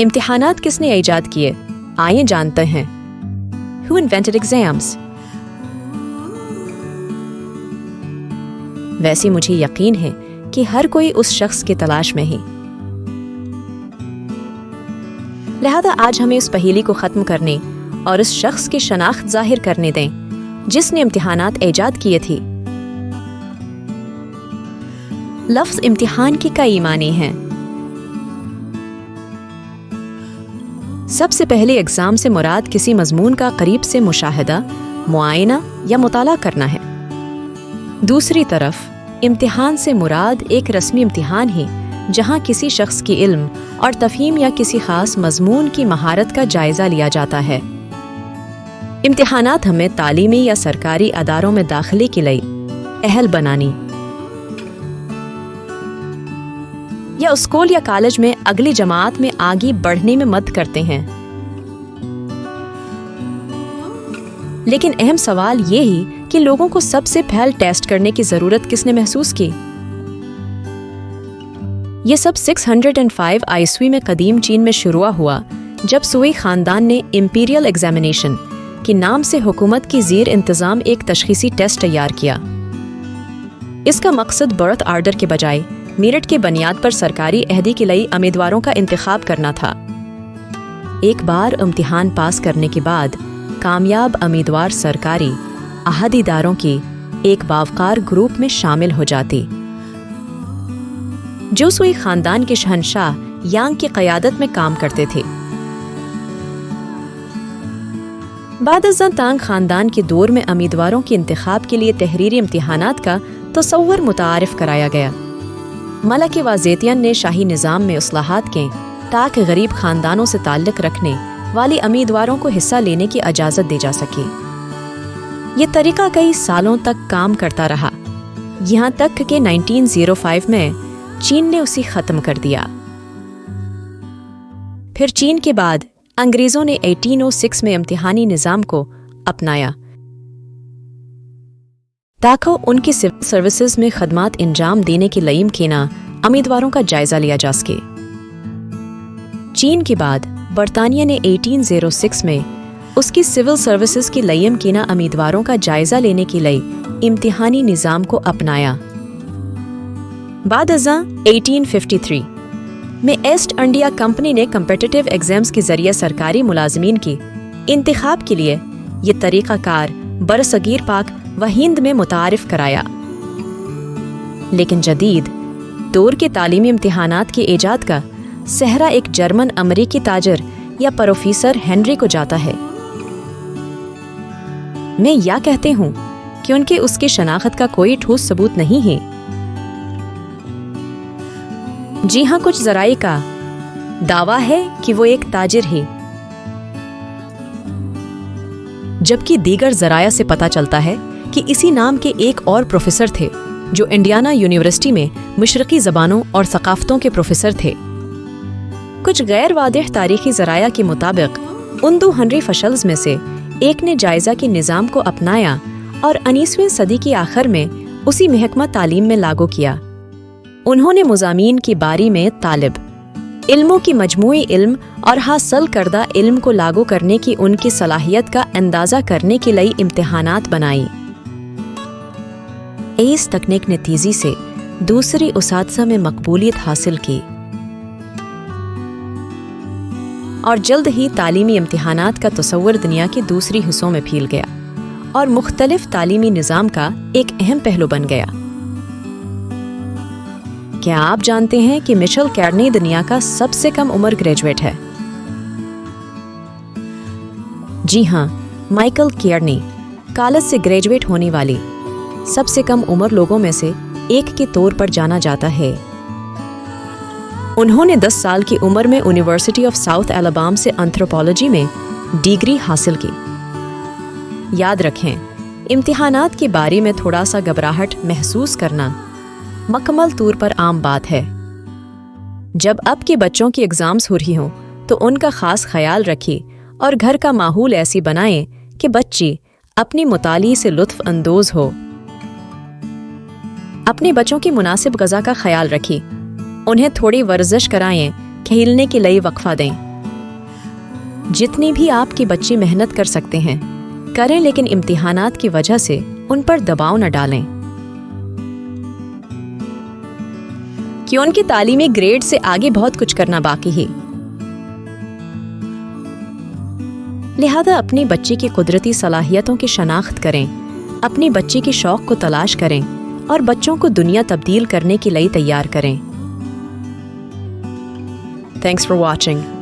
امتحانات کس نے ایجاد کیے؟ آئیں جانتے ہیں۔ Who invented exams؟ ویسے مجھے یقین ہے کہ ہر کوئی اس شخص کی تلاش میں ہی، لہذا آج ہمیں اس پہیلی کو ختم کرنے اور اس شخص کی شناخت ظاہر کرنے دیں جس نے امتحانات ایجاد کیے تھے۔ لفظ امتحان کی کئی معنی ہیں۔ سب سے پہلے ایگزام سے مراد کسی مضمون کا قریب سے مشاہدہ، معائنہ یا مطالعہ کرنا ہے۔ دوسری طرف امتحان سے مراد ایک رسمی امتحان ہے جہاں کسی شخص کی علم اور تفہیم یا کسی خاص مضمون کی مہارت کا جائزہ لیا جاتا ہے۔ امتحانات ہمیں تعلیمی یا سرکاری اداروں میں داخلے کے لیے اہل بنانی یا اسکول یا کالج میں اگلی جماعت میں آگے بڑھنے میں مدد کرتے ہیں۔ لیکن اہم سوال یہ ہی کہ لوگوں کو سب سے پہل ٹیسٹ کرنے کی ضرورت کس نے محسوس کی؟ یہ سب 605 عیسوی میں قدیم چین میں شروع ہوا جب سوئی خاندان نے امپیریل ایگزامینیشن کے نام سے حکومت کی زیر انتظام ایک تشخیصی ٹیسٹ تیار کیا۔ اس کا مقصد برتھ آرڈر کے بجائے میرٹ کے بنیاد پر سرکاری عہدے کے لیے امیدواروں کا انتخاب کرنا تھا۔ ایک بار امتحان پاس کرنے کے بعد کامیاب امیدوار سرکاری عہدے داروں کے ایک باوقار گروپ میں شامل ہو جاتے جو سوئی خاندان کے شہنشاہ یانگ کی قیادت میں کام کرتے تھے۔ بعد ازاں تانگ خاندان کے دور میں امیدواروں کے انتخاب کے لیے تحریری امتحانات کا تصور متعارف کرایا گیا۔ ملکہ وازیتین نے شاہی نظام میں اصلاحات کیں تاکہ غریب خاندانوں سے تعلق رکھنے والی امیدواروں کو حصہ لینے کی اجازت دی جا سکے۔ یہ طریقہ کئی سالوں تک کام کرتا رہا، یہاں تک کہ 1905 میں چین نے اسے ختم کر دیا۔ پھر چین کے بعد انگریزوں نے 1806 میں امتحانی نظام کو اپنایا تاکہ ان کی سول سروسز میں خدمات انجام دینے کے لیے ممکنہ امیدواروں کا جائزہ لیا جا سکے۔ چین کے بعد برطانیہ نے 1806 میں اس کی سول سروسز کے لیے ممکنہ امیدواروں کا جائزہ لینے کے لیے امتحانی نظام کو اپنایا۔ بعد ازاں 1853 میں ایسٹ انڈیا کمپنی نے کمپیٹیٹیو ایگزامز کے ذریعے سرکاری ملازمین کے انتخاب کے لیے یہ طریقہ کار برصغیر پاک و ہند میں متعارف کرایا۔ لیکن جدید دور کے تعلیمی امتحانات کے ایجاد کا سہرا ایک جرمن امریکی تاجر یا پروفیسر ہنری کو جاتا ہے۔ میں یا کہتے ہوں کہ ان کے اس کی شناخت کا کوئی ٹھوس ثبوت نہیں ہے۔ جی ہاں، کچھ ذرائع کا دعویٰ ہے کہ وہ ایک تاجر ہے، جبکہ دیگر ذرائع سے پتہ چلتا ہے کہ اسی نام کے ایک اور پروفیسر تھے جو انڈیانا یونیورسٹی میں مشرقی زبانوں اور ثقافتوں کے پروفیسر تھے۔ کچھ غیر واضح تاریخی ذرائع کے مطابق ان دو ہنری فشلز میں سے ایک نے جائزہ کے نظام کو اپنایا اور 19ویں صدی کے آخر میں اسی محکمہ تعلیم میں لاگو کیا۔ انہوں نے مضامین کی باری میں طالب علموں کی مجموعی علم اور حاصل کردہ علم کو لاگو کرنے کی ان کی صلاحیت کا اندازہ کرنے کے لیے امتحانات بنائی۔ اس تکنیک نے تیزی سے دوسری اساتذہ میں مقبولیت حاصل کی اور جلد ہی تعلیمی امتحانات کا تصور دنیا کے دوسری حصوں میں پھیل گیا اور مختلف تعلیمی نظام کا ایک اہم پہلو بن گیا۔ کیا آپ جانتے ہیں کہ مچل کیرنی دنیا کا سب سے کم عمر گریجویٹ ہے؟ جی ہاں، مائیکل کیرنی کالج سے گریجویٹ ہونے والی سب سے کم عمر لوگوں میں سے ایک کے طور پر جانا جاتا ہے۔ انہوں نے 10 سال کی عمر میں یونیورسٹی آف ساؤتھ الابام سے انتھروپولوجی میں ڈگری حاصل کی۔ یاد رکھیں، امتحانات کے بارے میں تھوڑا سا گھبراہٹ محسوس کرنا مکمل طور پر عام بات ہے۔ جب اب کے بچوں کی ایگزامز ہو رہی ہوں تو ان کا خاص خیال رکھیں اور گھر کا ماحول ایسی بنائیں کہ بچے اپنی مطالعے سے لطف اندوز ہو۔ اپنے بچوں کی مناسب غذا کا خیال رکھیں، انہیں تھوڑی ورزش کرائیں، کھیلنے کے لیے وقفہ دیں جتنی بھی آپ کی بچی محنت کر سکتے ہیں کریں، لیکن امتحانات کی وجہ سے ان پر دباؤ نہ ڈالیں کہ ان کی تعلیمی گریڈ سے آگے بہت کچھ کرنا باقی ہے۔ لہذا اپنی بچی کی قدرتی صلاحیتوں کی شناخت کریں، اپنی بچی کی شوق کو تلاش کریں اور بچوں کو دنیا تبدیل کرنے کے لیے تیار کریں۔ Thanks for watching.